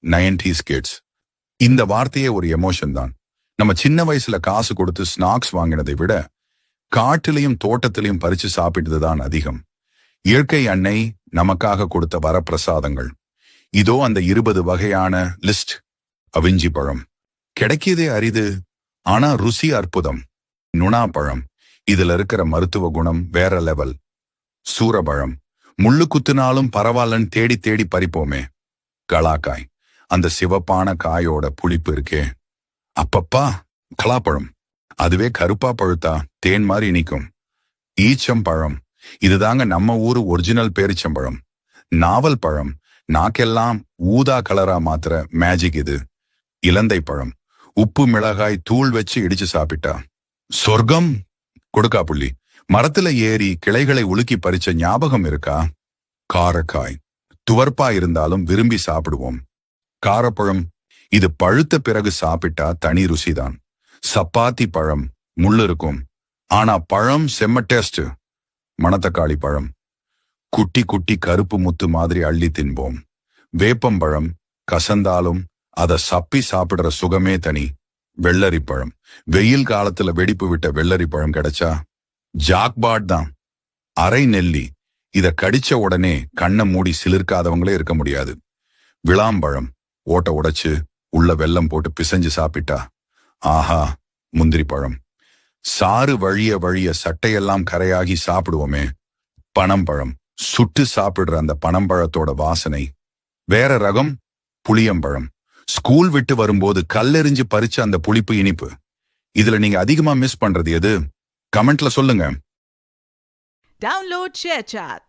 90s kids. இந்த வார்த்தையே ஒரு எமோஷன் தான். நம்ம சின்ன வயசுல காசு கொடுத்து ஸ்நாக்ஸ் வாங்கினதை விட காட்டிலையும் தோட்டத்திலையும் பறிச்சு சாப்பிட்டது தான் அதிகம். இயற்கை அன்னை நமக்காக கொடுத்த வரப்பிரசாதங்கள். இதோ அந்த 20 வகையான லிஸ்ட். அவிஞ்சி பழம் கிடைக்கியதே அரிது, ஆனா ருசி அற்புதம். நுணா பழம், இதுல இருக்கிற மருத்துவ குணம் வேற லெவல். சூரபழம், முள்ளு குத்துனாலும் பரவாயில்லன்னு தேடி தேடி பறிப்போமே. கலாக்காய், அந்த சிவப்பான காயோட புளிப்பு இருக்கே அப்பப்பா. கலாப்பழம், அதுவே கருப்பா பழுத்தா தேன் மாதிரி இனிக்கும். ஈச்சம்பழம், இதுதாங்க நம்ம ஊரு ஒரிஜினல் பேரிச்சம்பழம். நாவல் பழம், நாக்கெல்லாம் ஊதா கலரா மாத்திர மேஜிக் இது. இலந்தை பழம், உப்பு மிளகாய் தூள் வச்சு இடிச்சு சாப்பிட்டா சொர்க்கம். கொடுக்கா புள்ளி, மரத்துல ஏறி கிளைகளை உலுக்கி பறிச்ச ஞாபகம் இருக்கா? காரக்காய், துவர்ப்பா இருந்தாலும் விரும்பி சாப்பிடுவோம். காரப்பழம், இது பழுத்த பிறகு சாப்பிட்டா தனி ருசிதான். சப்பாத்தி பழம் முள்ளு இருக்கும், ஆனா பழம் செம்ம டேஸ்ட். மணத்தக்காளி பழம், குட்டி குட்டி கருப்பு முத்து மாதிரி அள்ளி தின்போம். வேப்பம்பழம், கசந்தாலும் அத சப்பி சாப்பிடுற சுகமே தனி. வெள்ளரி பழம், வெயில் காலத்துல வெடிப்பு விட்ட வெள்ளரி பழம் கிடைச்சா ஜாக்பாட் தான். அரை நெல்லி, இத கடிச்ச உடனே கண்ணை மூடி சிலிர்க்காதவங்களே இருக்க முடியாது. விளாம்பழம், ஓட்ட உடைச்சு உள்ள வெல்லம் போட்டு பிசைஞ்சு சாப்பிட்டா ஆஹா. முந்திரி பழம், சாறு வழிய வழிய சட்டையெல்லாம் கரையாகி சாப்பிடுவோமே. பனம்பழம், சுட்டு சாப்பிடுற அந்த பனம்பழத்தோட வாசனை வேற ரகம். புளியம்பழம், ஸ்கூல் விட்டு வரும்போது கல்லெறிஞ்சு பறிச்ச அந்த புளிப்பு இனிப்பு. இதுல நீங்க அதிகமா மிஸ் பண்றது எது? கமெண்ட்ல சொல்லுங்க. Download ShareChat.